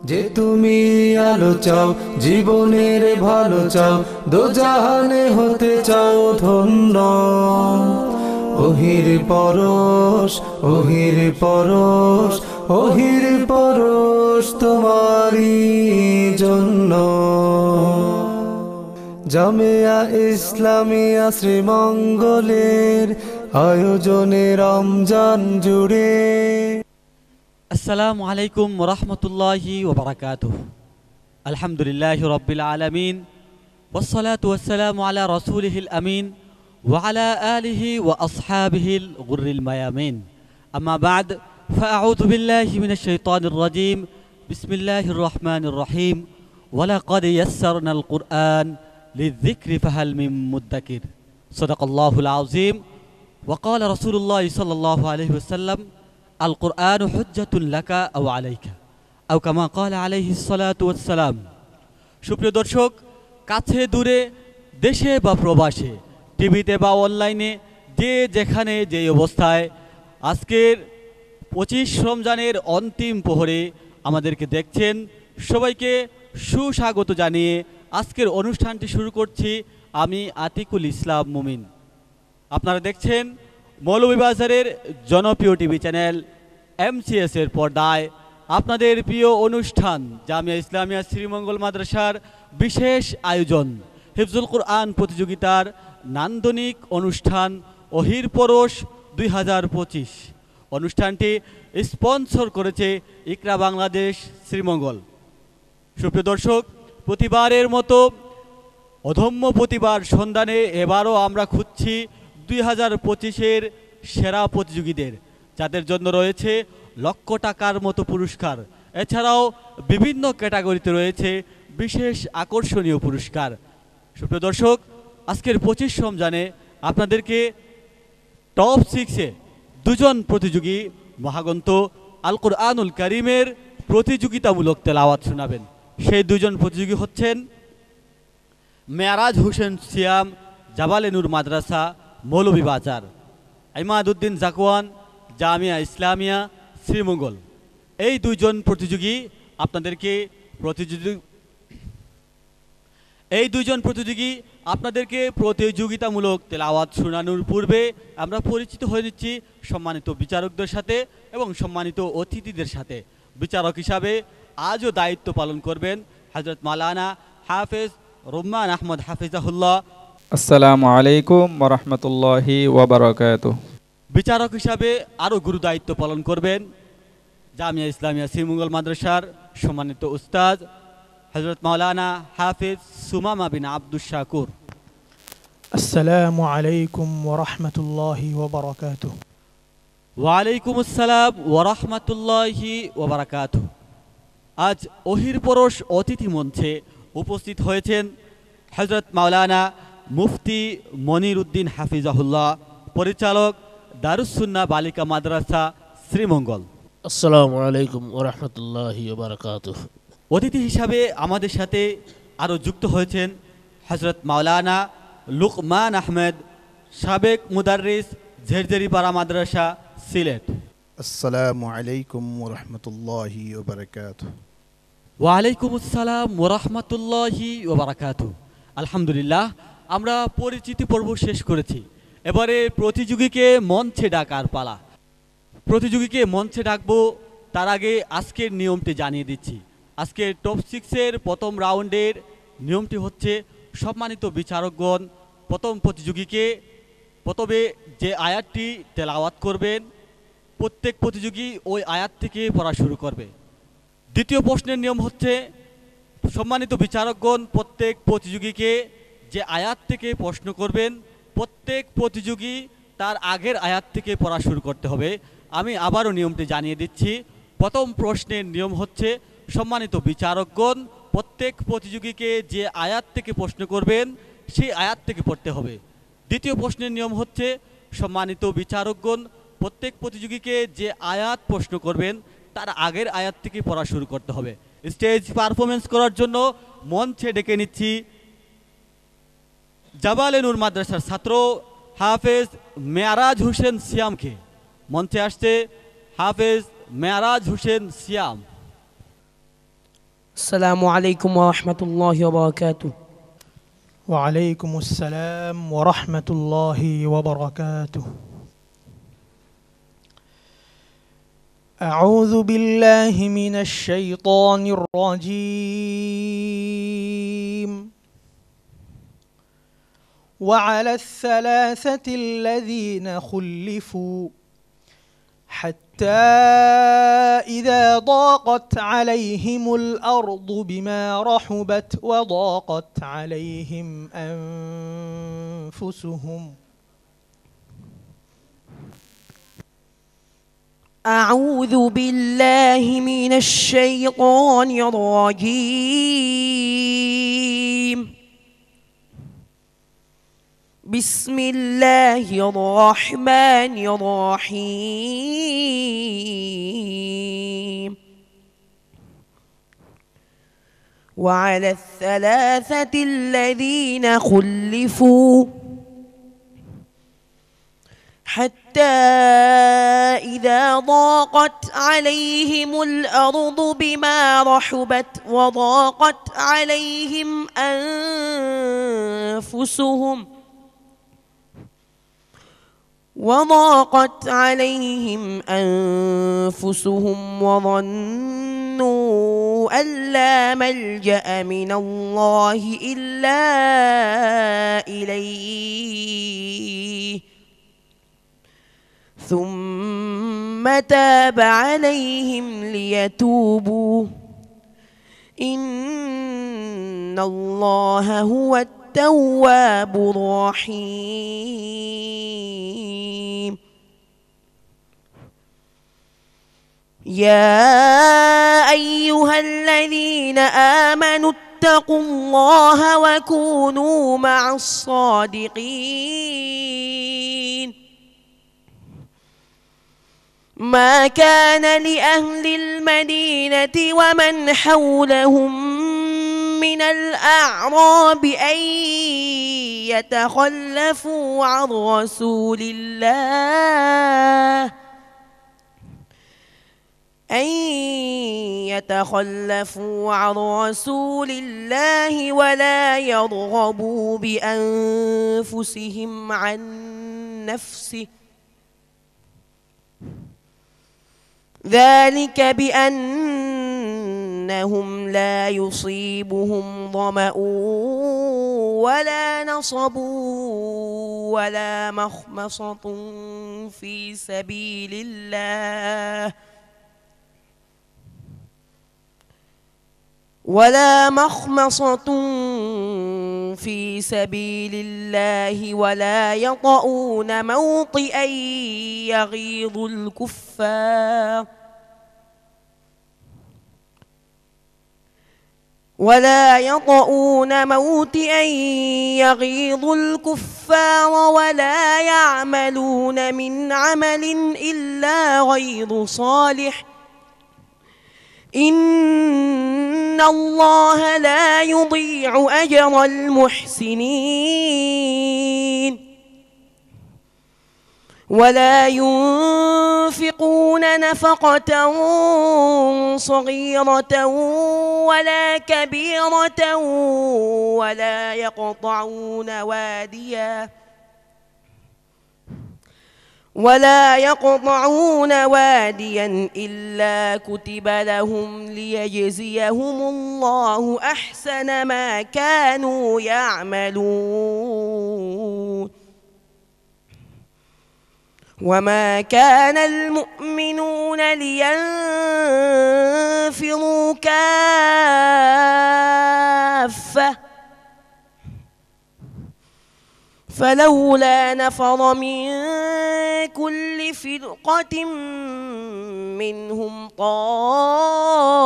যে তুমি আলো চাও, জীবনের ভালো চাও, দোজাহানে হতে চাও ধন্য। ওহির পরশ, ওহির পরশ, ওহির পরশ তোমারই জন্য। জামিয়া ইসলামিয়া শ্রীমঙ্গলের আয়োজনে রমজান জুড়ে। আসসালামু আলাইকুম ওয়া রাহমাতুল্লাহি ওয়া বারাকাতুহু। আলহামদুলিল্লাহি রাব্বিল আলামিন ওয়াস সালাতু ওয়াস সালামু আলা রাসূলিহিল আমিন ওয়া আলা আলিহি ওয়া আসহাবিহিল গুররিল মায়ামিন। আম্মা বা'দ, ফাআউযু বিল্লাহি মিনাশ শাইতানির রাজীম। বিসমিল্লাহির রহমানির রহিম। ওয়া লাকাদ ইয়াসসারনাল কুরআন লিয-যিকরি ফাহাল মিন মুদ্দাকির। সাদাকাল্লাহুল আযীম। ওয়া ক্বালা রাসূলুল্লাহি সাল্লাল্লাহু আলাইহি ওয়াসাল্লাম, আল কুরআন হুজ্জাতুন লাকা আও আলাইকা আও কামা ক্বালা আলাইহিস সালাতু ওয়াস সালাম। সুপ্রিয় দর্শক, কাছে দূরে, দেশে বা প্রবাসে, টিভিতে বা অনলাইনে, যে যেখানে যে অবস্থায় আজকের 25 রমজানের অন্তিম প্রহরে আমাদেরকে দেখছেন, সবাইকে সুস্বাগত জানিয়ে আজকের অনুষ্ঠানটি শুরু করছি আমি আতিকুল ইসলাম মুমিন। আপনারা দেখছেন মৌলভীবাজারের জনপ্রিয় টিভি চ্যানেল MCS এর পর্দায় আপনাদের প্রিয় অনুষ্ঠান জামিয়া ইসলামিয়া শ্রীমঙ্গল মাদ্রাসার বিশেষ আয়োজন হিফজুল কুরআন প্রতিযোগিতার নান্দনিক অনুষ্ঠান ওহির পরশ 2025। অনুষ্ঠানটি স্পন্সর করেছে ইকরা বাংলাদেশ শ্রীমঙ্গল। সুপ্রিয় দর্শক, প্রতিবারের মতো অধম্য প্রতিবার সন্ধানে এবারও আমরা খুঁজছি 2025-এর সেরা প্রতিযোগীদের, যাদের জন্য রয়েছে লক্ষ টাকার মতো পুরস্কার। এছাড়াও বিভিন্ন ক্যাটাগরিতে রয়েছে বিশেষ আকর্ষণীয় পুরস্কার। সুপ্রিয় দর্শক, আজকের 25 রমজানে আপনাদেরকে টপ 6-এ দুজন প্রতিযোগী মহাগ্রন্থ আল কুরআনুল কারীমের প্রতিযোগিতামূলক তেলাওয়াত শোনাবেন। সেই দুজন প্রতিযোগী হচ্ছেন মেয়ারাজ হোসেন সিয়াম, জাবালে নূর মাদ্রাসা, মৌলভীবাজার, ইমাদউদ্দিন জাকওয়ান, জামিয়া ইসলামিয়া শ্রীমঙ্গল। এই দুইজন প্রতিযোগী আপনাদেরকে প্রতিযোগিতামূলক তেলাওয়াত শোনানোর পূর্বে আমরা পরিচিত হয়ে নিচ্ছি সম্মানিত বিচারকদের সাথে এবং সম্মানিত অতিথিদের সাথে। বিচারক হিসাবে আজও দায়িত্ব পালন করবেন হযরত মাওলানা হাফেজ রুম্মান আহমদ হাফিজাহুল্লাহ। আসসালামু আলাইকুম ওয়া রাহমাতুল্লাহি ওয়া বারাকাতুহু। বিচারক হিসাবে আরও গুরু দায়িত্ব পালন করবেন জামিয়া ইসলামিয়া শ্রীমঙ্গল মাদ্রাসার সম্মানিত উস্তাদ হযরত মাওলানা হাফেজ সুমামা বিন আব্দুশ শাকুর। আসসালামু আলাইকুম ওয়া রাহমাতুল্লাহি ওয়া বারাকাতুহু। ওয়া আলাইকুম আসসালাম ওয়া রাহমাতুল্লাহি ওয়া বারাকাতুহু। আজ ওহির পরশ অতিথি মঞ্চে উপস্থিত হয়েছেন হযরত মাওলানা মুফতি মনির উদ্দিন হাফিজাহুল্লাহ, পরিচালক দারুস সুন্নাহ বালিকা মাদ্রাসা শ্রীমঙ্গল। আসসালামু আলাইকুম ওয়া রাহমাতুল্লাহি ওয়া বারাকাতুহু। অতিথি হিসাবে আমাদের সাথে আরও যুক্ত হয়েছেন হযরত মাওলানা লুকমান আহমেদ, সাবেক মুদাররিস, ঝেরঝেরিপাড়া মাদ্রাসা, সিলেট। আসসালামু আলাইকুম ওয়া রাহমাতুল্লাহি ওয়া বারাকাতুহু। ওয়া আলাইকুম আসসালাম ওয়া রাহমাতুল্লাহি ওয়া বারাকাতুহু। আলহামদুলিল্লাহ, আমরা পরিচিতি পর্ব শেষ করেছি। এবারে প্রতিযোগীকে মঞ্চে ডাকার পালা। প্রতিযোগীকে মঞ্চে ডাকবো তার আগে আজকের নিয়মটি জানিয়ে দিচ্ছি। আজকের টপ 6-এর প্রথম রাউন্ডের নিয়মটি হচ্ছে, সম্মানিত বিচারকগণ প্রথম প্রতিযোগীকে প্রথমে যে আয়াতটি তেলাওয়াত করবেন, প্রত্যেক প্রতিযোগী ওই আয়াত থেকে পড়া শুরু করবে। দ্বিতীয় প্রশ্নের নিয়ম হচ্ছে, সম্মানিত বিচারকগণ প্রত্যেক প্রতিযোগীকে যে আয়াত থেকে প্রশ্ন করবেন, প্রত্যেক প্রতিযোগী তার আগের আয়াত থেকে পড়া শুরু করতে হবে। আমি আবারও নিয়মটি জানিয়ে দিচ্ছি। প্রথম প্রশ্নের নিয়ম হচ্ছে, সম্মানিত বিচারকগণ প্রত্যেক প্রতিযোগীকে যে আয়াত থেকে প্রশ্ন করবেন সেই আয়াত থেকে পড়তে হবে। দ্বিতীয় প্রশ্নের নিয়ম হচ্ছে, সম্মানিত বিচারকগণ প্রত্যেক প্রতিযোগীকে যে আয়াত প্রশ্ন করবেন তার আগের আয়াত থেকে পড়া শুরু করতে হবে। স্টেজ পারফরমেন্স করার জন্য মঞ্চে ডেকে নিচ্ছি জাবালে নূর মাদ্রাসার ছাত্র হাফেজ মেয়ারাজ হোসেন সিয়ামকে। মঞ্চে আসছে হাফেজ মেয়ারাজ হোসেন সিয়াম। السلام عليكم ورحمة الله وبركاته. وعليكم السلام ورحمة الله وبركاته. أعوذ بالله من الشيطان الرجيم. وعلى الثلاثة الذين خلفوا حتى إذا ضاقت عليهم الأرض بما رحبت وضاقت عليهم أنفسهم. أعوذ بالله من الشيطان الرجيم. بسم الله الرحمن الرحيم. وعلى الثلاثة الذين خلفوا حتى إذا ضاقت عليهم الأرض بما رحبت وضاقت عليهم أنفسهم وظنوا أن لا ملجأ من الله إلا إليه ثم تاب عليهم ليتوبوا إن الله هو التواب الرحيم. يا أيها الذين آمنوا اتقوا الله وكونوا مع الصادقين. ما كان لأهل المدينة ومن حولهم من الأعراب أن يتخلفوا عن رسول الله ولا يرغبوا بأنفسهم عن نفسه ذلك بأنهم لا يصيبهم ظمأ ولا نصب ولا مخمصة في سبيل الله ولا يطؤون موطئا يغيظ الكفار ولا يعملون من عمل إلا غير صالح إن الله لا يضيع أجر المحسنين. ولا ينفقون نفقة صغيرة ولا كبيرة ولا يقطعون واديا إلا كتب لهم ليجزيهم الله أحسن ما كانوا يعملون. وما كان المؤمنون لينفروا كافة فلولا نفر من كل فرقة منهم طائفة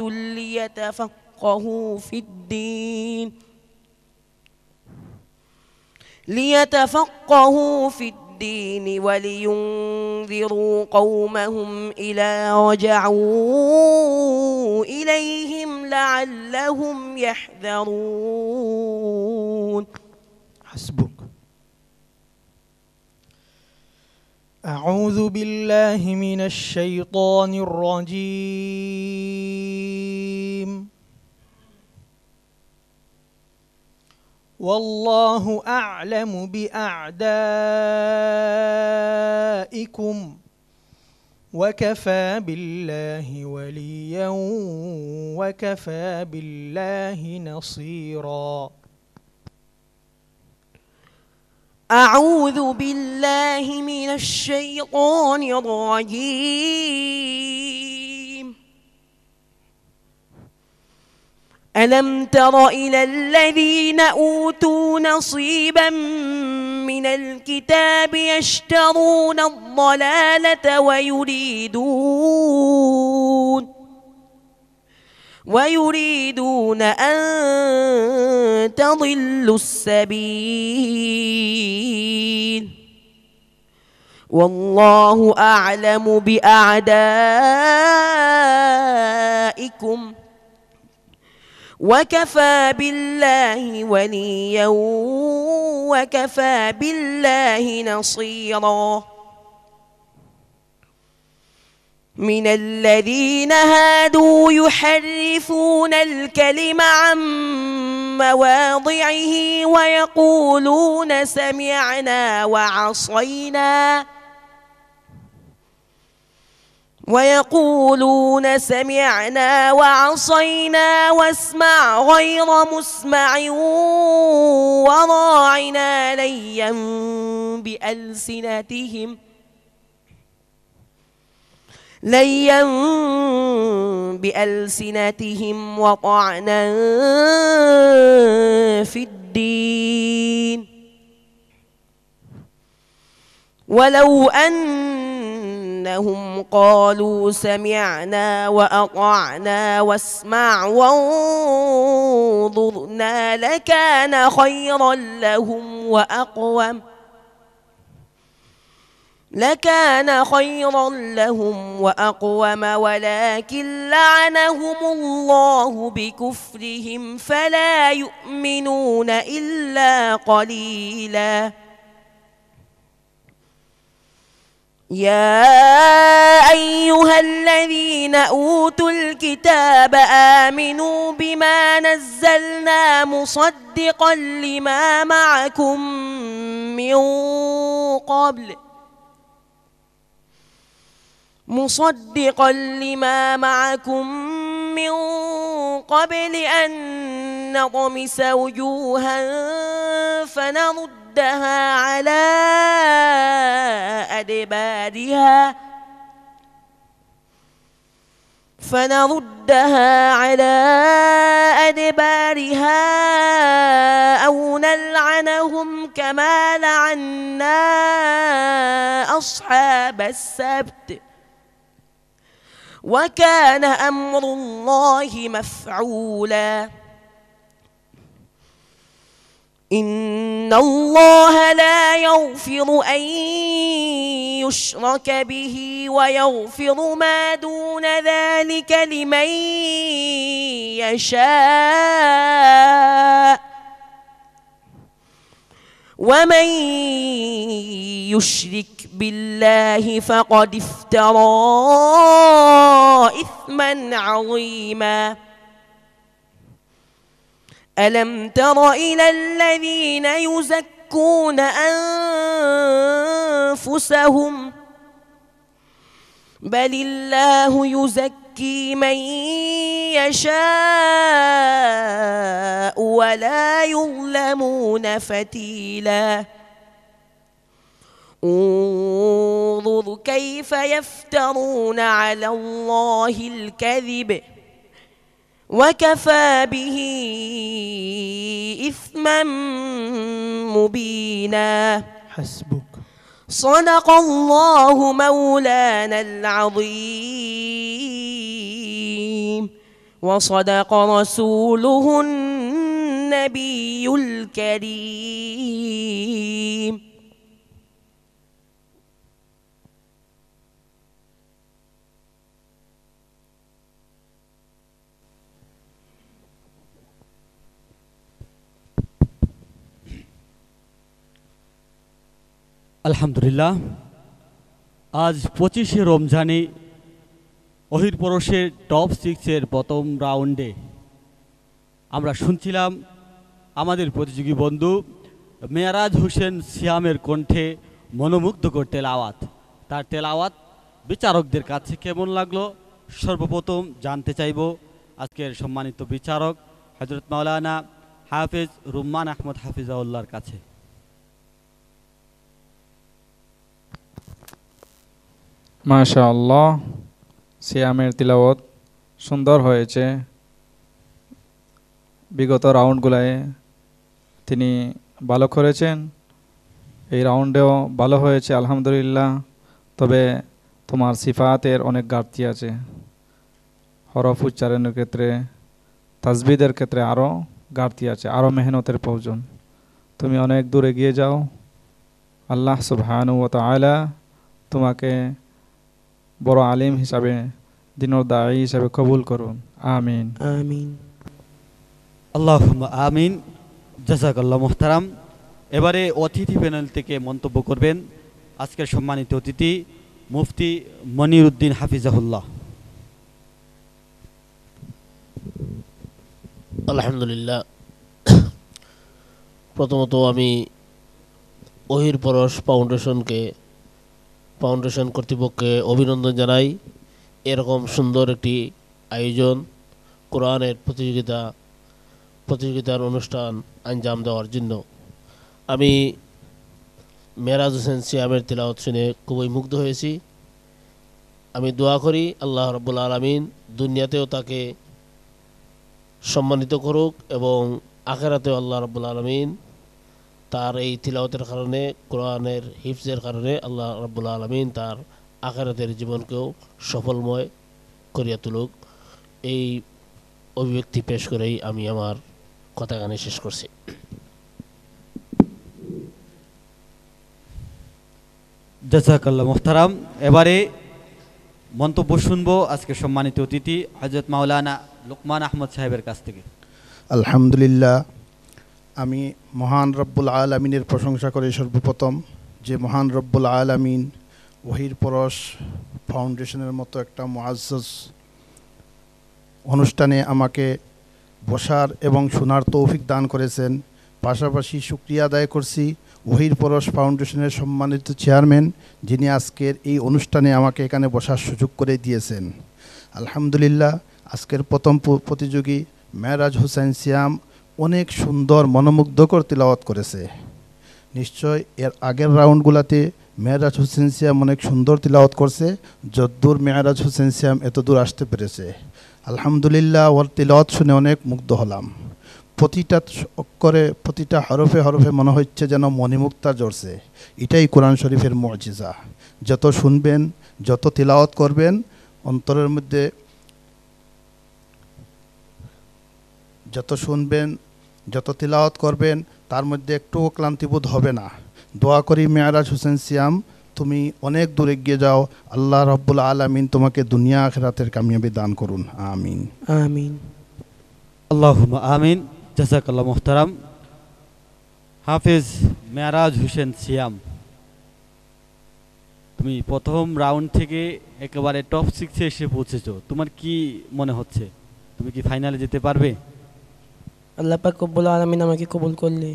ليتفقهوا في الدين ولينذروا قومهم إذا رجعوا إليهم لعلهم يحذرون. حسبك. أعوذ بالله من الشيطان الرجيم. والله أعلم بأعدائكم وكفى بالله وليا وكفى بالله نصيرا. أعوذ بالله من الشيطان الرجيم. ألم تر إلى الذين أوتوا نصيبا من الكتاب يشترون الضلالة ويريدون أن تضلوا السبيل والله أعلم بأعدائكم وكفى بالله وليا وكفى بالله نصيرا. من الذين هادوا يحرفون الكلم عن مواضعه ويقولون سمعنا وعصينا واسمع غير مسمع وراعنا ليا بألسنتهم وطعنا في الدين ولو أنهم قالوا سمعنا وأطعنا واسمع وانظرنا لكان خيرا لهم وأقوم ولكن لعنهم الله بكفرهم فلا يؤمنون إلا قليلا. يا أيها الذين أوتوا الكتاب آمنوا بما نزلنا مصدقا لما معكم من قبل أن نطمس وجوها فنردها على أدبارها أو نلعنهم كما لعنا أصحاب السبت وكان أمر الله مفعولا. إن الله لا يغفر أن يشرك به ويغفر ما دون ذلك لمن يشاء ومن يشرك بالله فقد افترى إثما عظيما. ألم تر إلى الذين يزكون أنفسهم بل الله يزكي من يشاء ولا يظلمون فتيلا. انظر كيف يفترون على الله الكذب وكفى به إثما مبينا. حسبك. صدق الله مولانا العظيم وصدق رسوله النبي الكريم. আলহামদুলিল্লাহ, আজ 25শে রমজানে অহির পরশের টপ 6-এর প্রথম রাউন্ডে আমরা শুনছিলাম আমাদের প্রতিযোগী বন্ধু মেয়ারাজ হোসেন সিয়ামের কণ্ঠে মনোমুগ্ধকর তেলাওয়াত। তার তেলাওয়াত বিচারকদের কাছে কেমন লাগলো সর্বপ্রথম জানতে চাইব আজকের সম্মানিত বিচারক হযরত মাওলানা হাফেজ রুম্মান আহমদ হাফিজাউল্লাহর কাছে। মাশাআল্লাহ, সিয়ামের তিলাওয়াত সুন্দর হয়েছে। বিগত রাউন্ডগুলায় তিনি ভালো করেছেন, এই রাউন্ডেও ভালো হয়েছে আলহামদুলিল্লাহ। তবে তোমার সিফাতের অনেক ঘাটতি আছে, হরফ উচ্চারণের ক্ষেত্রে, তাসবিদের ক্ষেত্রে আরও ঘাটতি আছে, আরও মেহনতের প্রয়োজন। তুমি অনেক দূর এগিয়ে যাও। আল্লাহ সুবহানাহু ওয়া তাআলা তোমাকে বড় আলিম হিসাবে, দিনের দায়ী হিসাবে কবুল করুন। আমিন আমিন। আল্লাহুম্মা আমিন। জাযাকাল্লাহ মুহতারাম। এবারে অতিথি প্যানেল থেকে মন্তব্য করবেন আজকের সম্মানিত অতিথি মুফতি মনিরউদ্দিন হাফিজাহুল্লাহ। আলহামদুলিল্লাহ, প্রথমত আমি ওহির পরশ ফাউন্ডেশন কর্তৃপক্ষকে অভিনন্দন জানাই। এরকম সুন্দর একটি আয়োজন, কোরআনের প্রতিযোগিতার অনুষ্ঠান আঞ্জাম দেওয়ার জন্য। আমি মেরাজ হোসেন সিয়ামের তিলাওয়াত শুনে খুবই মুগ্ধ হয়েছি। আমি দোয়া করি আল্লাহ রাব্বুল আলামিন দুনিয়াতেও তাকে সম্মানিত করুক এবং আখিরাতেও আল্লাহ রাব্বুল আলামিন তার এই তিলাওয়াতের কারণে, কোরআনের হিফজের কারণে আল্লাহ রাব্বুল আলামিন তার আখিরাতের জীবনকেও সফলময় করিয়া তুলুক। এই অভিব্যক্তি পেশ করেই আমি আমার কথাখানি শেষ করছি। জাযাকাল্লাহ মুহতারাম। এবারে মন্তব্য শুনবো আজকে সম্মানিত অতিথি হযরত মাওলানা লুকমান আহমদ সাহেবের কাছ থেকে। আলহামদুলিল্লাহ, আমি মহান রব্বুল আলামিনের প্রশংসা করি সর্বপ্রথম, যে মহান রব্বুল আলামিন ওহির পরশ ফাউন্ডেশনের মতো একটা মুআজ্জাজ অনুষ্ঠানে আমাকে বসার এবং শোনার তৌফিক দান করেছেন। পাশাপাশি শুকরিয়া আদায় করছি ওহির পরশ ফাউন্ডেশনের সম্মানিত চেয়ারম্যান, যিনি আজকের এই অনুষ্ঠানে আমাকে এখানে বসার সুযোগ করে দিয়েছেন। আলহামদুলিল্লাহ, আজকের প্রথম প্রতিযোগী মেরাজ হোসেন সিয়াম অনেক সুন্দর মনোমুগ্ধকর তিলাওয়াত করেছে। নিশ্চয় এর আগের রাউন্ডগুলোতে মেরাজ হোসেন সিয়াম অনেক সুন্দর তিলাওয়াত করছে, যদ্দূর মেরাজ হোসেন সিয়াম এত দূর আসতে পেরেছে। আলহামদুলিল্লাহ, ওর তিলাওয়াত শুনে অনেক মুগ্ধ হলাম। প্রতিটা অক্ষরে, প্রতিটা হরফে হরফে মনে হচ্ছে যেন মণিমুক্তা জ্বরছে। এটাই কোরআন শরীফের মুজিজা। যত শুনবেন, যত তিলাওয়াত করবেন, অন্তরের মধ্যে যত শুনবেন, যত তিলাওয়াত করবেন, তার মধ্যে একটুও ক্লান্তিবোধ হবে না। দোয়া করি মেরাজ হোসেন সিয়াম, তুমি অনেক দূর এগিয়ে যাও। আল্লাহ রাব্বুল আলামিন তোমাকে দুনিয়া আখিরাতের কামিয়াবি দান করুন। আমিন আমিন। আল্লাহুম্মা আমিন। জাযাকাল্লাহ মুহতারাম। হাফেজ মেরাজ হোসেন সিয়াম, তুমি প্রথম রাউন্ড থেকে একেবারে টপ 6 এ এসে পৌঁছেছো, তোমার কি মনে হচ্ছে? তুমি কি ফাইনালে যেতে পারবে? আল্লাহ পাক রব্বুল আলামিন আমাকে কবুল করলে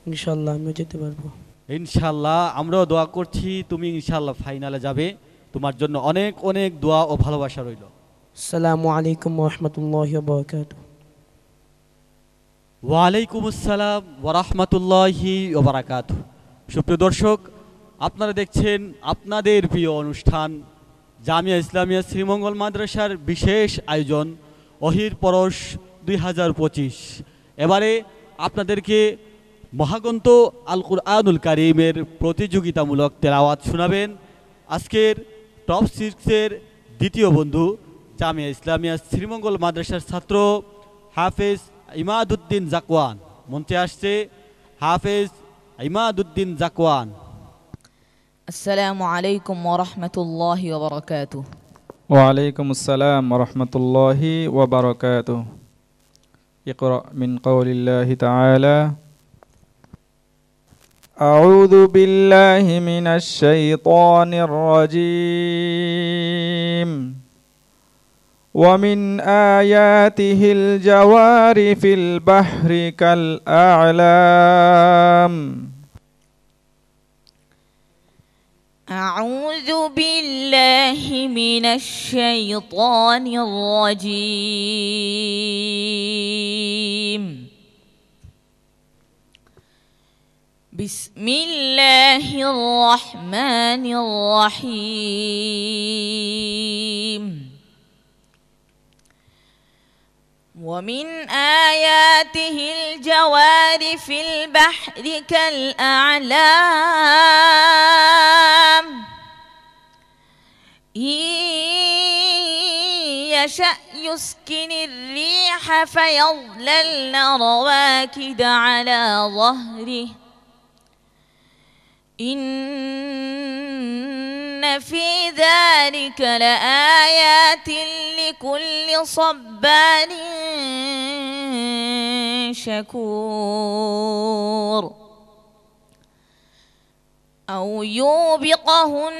ইনশাআল্লাহ আমিও যেতে পারবো। ইনশাআল্লাহ, আমরাও দোয়া করছি তুমি ইনশাআল্লাহ ফাইনালে যাবে। তোমার জন্য অনেক অনেক দোয়া ও ভালোবাসা রইল। আসসালামু আলাইকুম ওয়া রাহমাতুল্লাহি ওয়া বারাকাতুহু। ওয়ালাইকুম আসসালাম ওয়া রাহমাতুল্লাহি ওয়া বারাকাতুহু। সুপ্রিয় দর্শক, আপনারা দেখছেন আপনাদের প্রিয় অনুষ্ঠান জামিয়া ইসলামিয়া শ্রীমঙ্গল মাদ্রাসার বিশেষ আয়োজন ওহির পরশ 2025। এবারে আপনাদেরকে মহাগ্রন্থ আল কুরআনুল কারীমের প্রতিযোগিতামূলক তেলাওয়াত শোনাবেন আজকের টপ 6 দ্বিতীয় বন্ধু জামিয়া ইসলামিয়া শ্রীমঙ্গল মাদ্রাসার ছাত্র হাফেজ ইমাদউদ্দিন জাকওয়ান। মঞ্চে আসছে হাফেজ ইমাদউদ্দিন জাকওয়ান। আসসালামু আলাইকুম ওয়া রাহমাতুল্লাহি ওয়া বারাকাতুহু। ওয়ালাইকুম আসসালাম ওয়া রাহমাতুল্লাহি ওয়া বারাকাতুহু। ইকরা মিন কওলিল্লাহি তাআলা আউযু বিল্লাহি মিনাশ শাইতানির রাজীম ومن آياته الجوار في البحر كالأعلام. أعوذ بالله من الشيطان الرجيم. بسم الله الرحمن الرحيم. ومن آياته الجوار في البحر كالأعلام إن يشأ يسكن الريح فيظللن رواكد على ظهره إن في ذلك لآيات لكل صبار شكور أو يوبقهن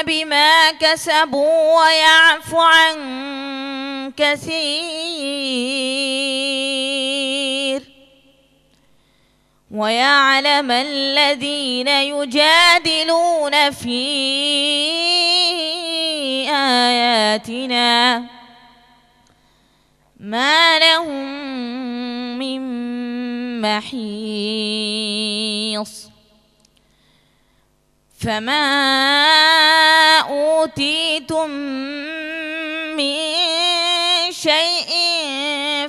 بما كسبوا ويعفو عن كثير ويعلم الذين يجادلون في آياتنا ما لهم من محيص فما أوتيتم من شيء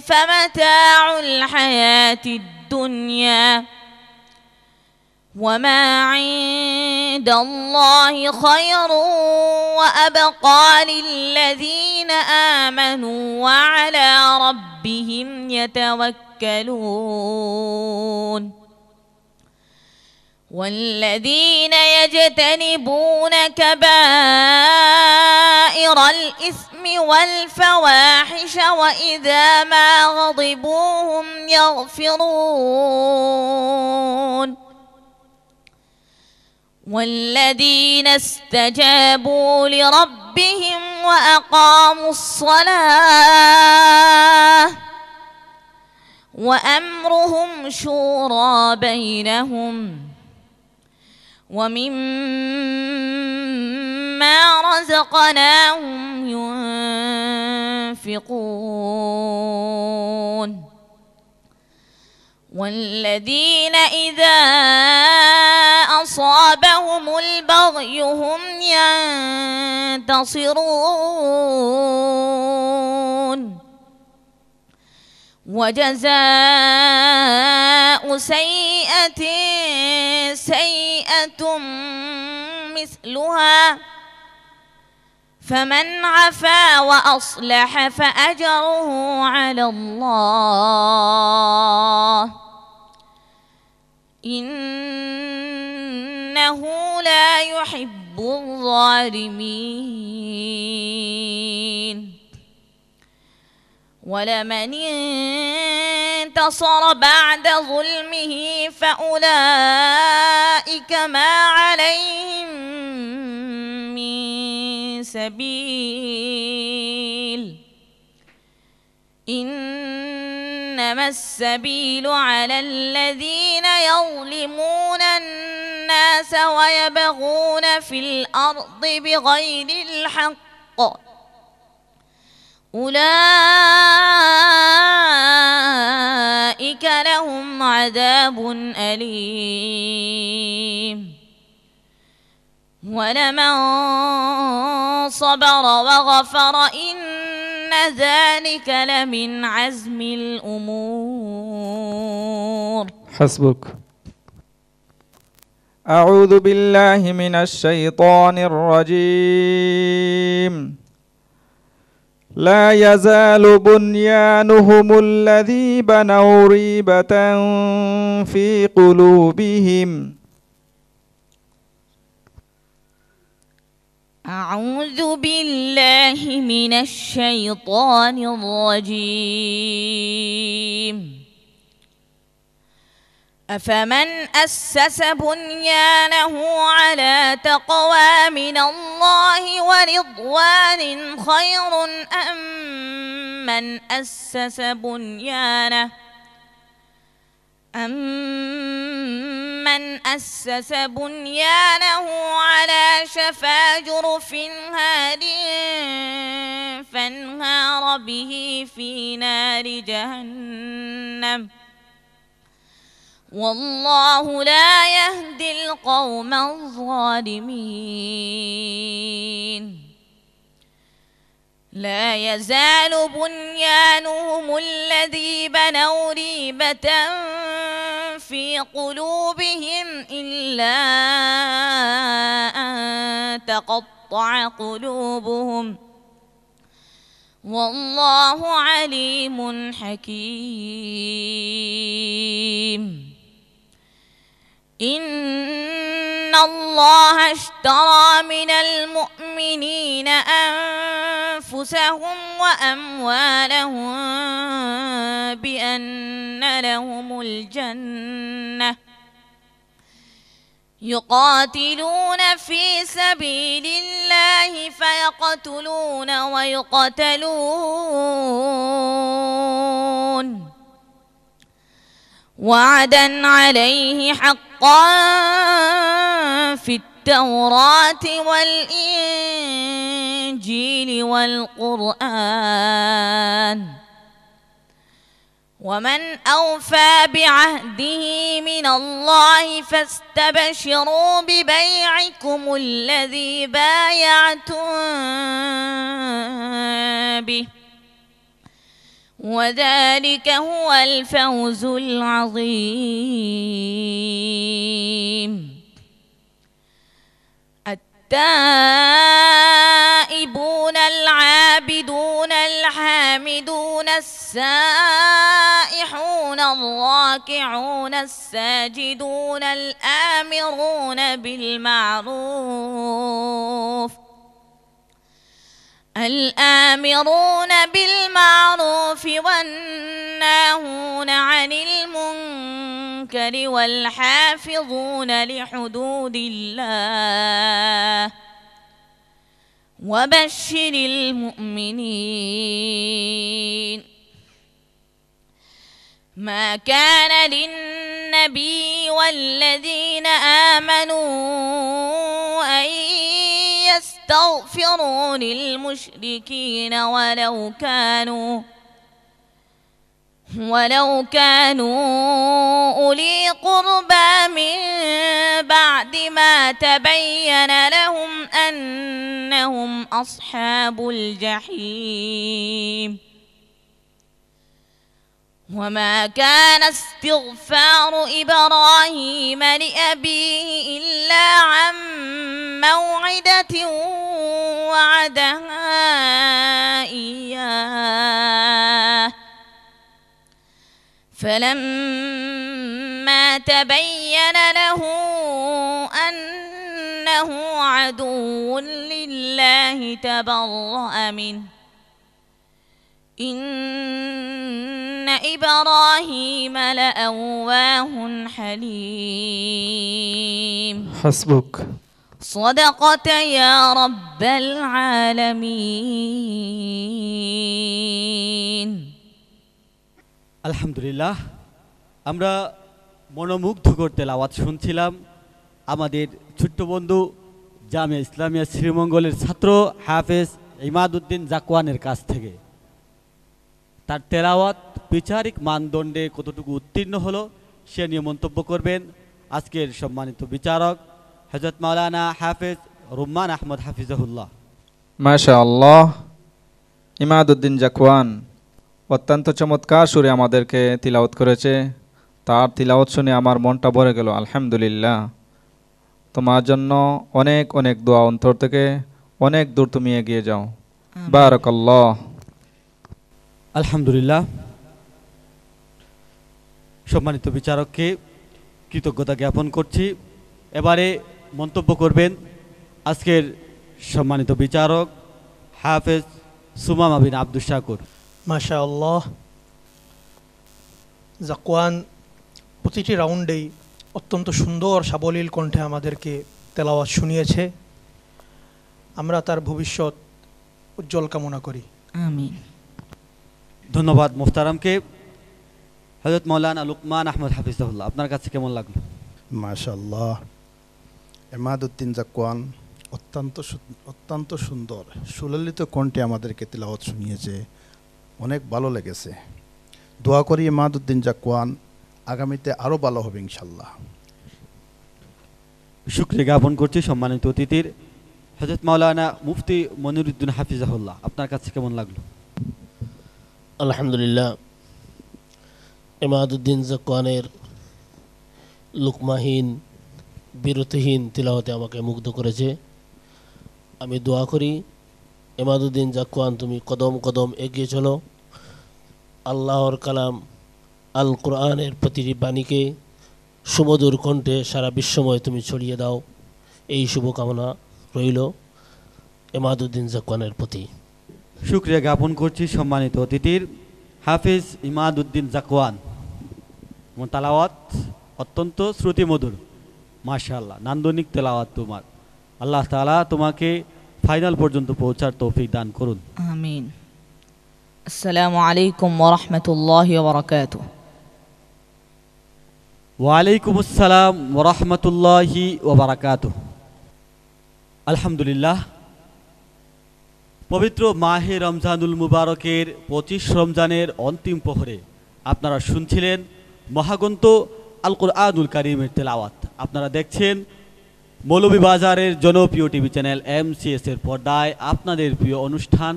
فمتاع الحياة الدنيا وما عند الله خير وأبقى للذين آمنوا وعلى ربهم يتوكلون والذين يجتنبون كبائر الإثم والفواحش وإذا ما غضبوا هم يغفرون والذين استجابوا لربهم وأقاموا الصلاة وأمرهم شورى بينهم ومما رزقناهم ينفقون والذين إذا أصابهم البغي هم ينتصرون وجزاء سيئة سيئة مثلها فمن عفا وأصلح فأجره على الله إنه لا يحب الظالمين ولمن انتصر بعد ظلمه فأولئك ما عليهم من سبيل إنما السبيل على الذين يظلمون الناس ويبغون في الأرض بغير الحق أولئك لهم عذاب أليم ولمن صبر وغفر إن ذلك لمن عزم الأمور. حسبك. أعوذ بالله من الشيطان الرجيم. لا يزال بنيانهم الذي بنوا ريبة في قلوبهم. أعوذ بالله من الشيطان الرجيم. أفمن أسس بنيانه على تقوى من الله ورضوان خير أم من أسس بنيانه على شفا جرف هار فانهار به في نار جهنم والله لا يهدي القوم الظالمين لا يزال بنيانهم الذي بنوا ريبة في قلوبهم إلا أن تقطع قلوبهم والله عليم حكيم إن الله اشترى من المؤمنين أنفسهم وأموالهم بأن لهم الجنة يقاتلون في سبيل الله فيقتلون ويقتلون وعدا عليه حقا في التوراة والإنجيل والقرآن ومن أوفى بعهده من الله فاستبشروا ببيعكم الذي بايعتم به وذلك هو الفوز العظيم التائبون العابدون الحامدون السائحون الراكعون الساجدون الآمرون بالمعروف والناهون عن المنكر والحافظون لحدود الله وبشر المؤمنين ما كان للنبي والذين آمنوا أن يستغفروا للمشركين ولو كانوا أولي قربى من بعد ما تبين لهم أنهم أصحاب الجحيم وما كان استغفار إبراهيم لأبيه إلا عن موعدة وعدها إياه فلما تبين له أنه عدو لله تبرأ منه إن إبراهيم لأواه حليم حسبك صدقت يا رب العالمين আলহামদুলিল্লাহ আমরা মনোমুগ্ধকর তেলাওয়াত শুনছিলাম আমাদের ছোট্ট বন্ধু জামিয়া ইসলামিয়া শ্রীমঙ্গলের ছাত্র হাফেজ ইমাদউদ্দিন জাকওয়ানের কাছ থেকে। তার তেলাওয়াত বিচারিক মানদণ্ডে কতটুকু উত্তীর্ণ হলো সে নিয়ে মন্তব্য করবেন আজকের সম্মানিত বিচারক হযরত মাওলানা হাফেজ রুম্মান আহমদ হাফিজাহুল্লাহ। মাশাআল্লাহ, ইমাদউদ্দিন জাকওয়ান অত্যন্ত চমৎকার সুরে আমাদেরকে তিলাওয়াত করেছে। তার তিলাওয়াত শুনে আমার মনটা ভরে গেল। আলহামদুলিল্লাহ, তোমার জন্য অনেক অনেক দোয়া, অন্তর থেকে অনেক দূর তুমি এগিয়ে যাও। বারাকাল্লাহ। আলহামদুলিল্লাহ, সম্মানিত বিচারককে কৃতজ্ঞতা জ্ঞাপন করছি। এবারে মন্তব্য করবেন আজকের সম্মানিত বিচারক হাফেজ সুমামা বিন আব্দুস শাকুর। মাশাআল্লাহ, জাকওয়ান প্রতিটি রাউন্ডেই অত্যন্ত সুন্দর সাবলীল কণ্ঠে আমাদেরকে তেলাওয়াত শুনিয়েছে। আমরা তার ভবিষ্যৎ উজ্জ্বল কামনা করি। আমিন। ধন্যবাদ মুহতারামকে। হযরত মাওলানা লুকমান আহমদ হাফিজাহুল্লাহ, আপনার কাছে কেমন লাগলো? মাশাআল্লাহ, এমাদউদ্দিন জাকওয়ান অত্যন্ত সুন্দর সুললিত কণ্ঠে আমাদেরকে তিলাওয়াত শুনিয়েছে, অনেক ভালো লেগেছে। দোয়া করি এমাদউদ্দিন জাকওয়ান আগামীতে আরও ভালো হবে ইনশাল্লাহ। শুকরিয়া জ্ঞাপন করছি সম্মানিত অতিথির হযরত মাওলানা মুফতি মনিরুদ্দিন হাফিজাহুল্লাহ, আপনার কাছে কেমন লাগলো? আলহামদুলিল্লাহ, এমাদউদ্দিন জাকওয়ানের লুকমাহীন বিরতিহীন তিলাওয়াতে আমাকে মুগ্ধ করেছে। আমি দোয়া করি এমাদউদ্দিন জাকওয়ান তুমি কদম কদম এগিয়ে চলো, আল্লাহর কালাম আল কোরআনের প্রতিটি বাণীকে সুমধুর কণ্ঠে সারা বিশ্বময় তুমি ছড়িয়ে দাও, এই শুভকামনা রইল এমাদউদ্দিন জাকওয়ানের প্রতি। শুকরিয়া জ্ঞাপন করছি সম্মানিত অতিথির হাফিজ ইমাদউদ্দিন জাকওয়ান। তেলাওয়াত অত্যন্ত শ্রুতিমধুর, মাশাআল্লাহ, নান্দনিক তেলাওয়াত তোমার। আল্লাহ তাআলা তোমাকে ফাইনাল পর্যন্ত পৌঁছার তৌফিক দান করুন। আমিন। আসসালামু আলাইকুম ওয়া রাহমাতুল্লাহি ওয়া বারাকাতুহু। ওয়ালাইকুম আসসালাম ওয়া রাহমাতুল্লাহি ওয়া বারাকাতুহু। আলহামদুলিল্লাহ, পবিত্র মাহে রমজানুল মুবারকের 25 রমজানের অন্তিম প্রহরে আপনারা শুনছিলেন মহাগ্রন্থ আল কোরআনুল কারীমের তেলাওয়াত। আপনারা দেখছেন মৌলভীবাজারের জনপ্রিয় টিভি চ্যানেল MCS এর পর্দায় আপনাদের প্রিয় অনুষ্ঠান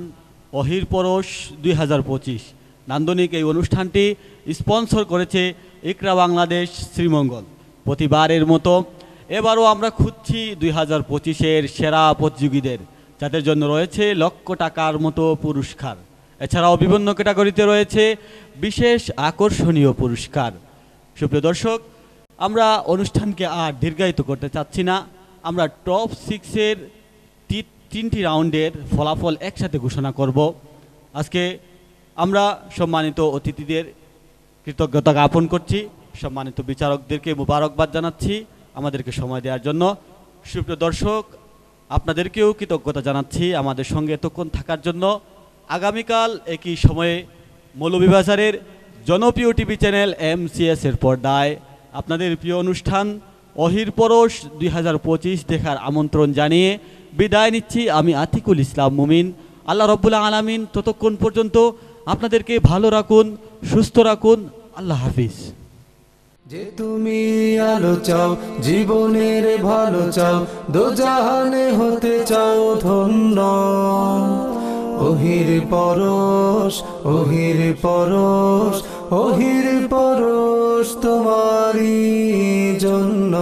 অহির পরশ 2025। নান্দনিক এই অনুষ্ঠানটি স্পন্সর করেছে ইকরা বাংলাদেশ শ্রীমঙ্গল। প্রতিবারের মতো এবারও আমরা খুঁজছি 2025-এর সেরা প্রতিযোগীদের, যাদের জন্য রয়েছে লক্ষ টাকার মতো পুরস্কার। এছাড়াও বিভিন্ন ক্যাটাগরিতে রয়েছে বিশেষ আকর্ষণীয় পুরস্কার। সুপ্রিয় দর্শক, আমরা অনুষ্ঠানকে আর দীর্ঘায়িত করতে চাচ্ছি না। আমরা টপ 6-এর 3টি রাউন্ডের ফলাফল একসাথে ঘোষণা করব। আজকে আমরা সম্মানিত অতিথিদের কৃতজ্ঞতা জ্ঞাপন করছি, সম্মানিত বিচারকদেরকে মোবারকবাদ জানাচ্ছি আমাদেরকে সময় দেওয়ার জন্য। সুপ্রিয় দর্শক, আপনাদেরকেও কৃতজ্ঞতা জানাচ্ছি আমাদের সঙ্গে এতক্ষণ থাকার জন্য। আগামীকাল একই সময়ে মৌলভীবাজারের জনপ্রিয় টিভি চ্যানেল MCS এর পর্দায় আপনাদের প্রিয় অনুষ্ঠান অহির পরশ 2025 দেখার আমন্ত্রণ জানিয়ে বিদায় নিচ্ছি আমি আতিকুল ইসলাম মুমিন। আল্লাহ রাব্বুল আলামিন ততক্ষণ পর্যন্ত আপনাদেরকে ভালো রাখুন, সুস্থ রাখুন। আল্লাহ হাফিজ। যে তুমি আলো চাও, জীবনের ভালো চাও, দোজাহানে হতে চাও ধন্য। ওহির পরশ, ওহির পরশ, ওহির পরশ তোমারই জন্য।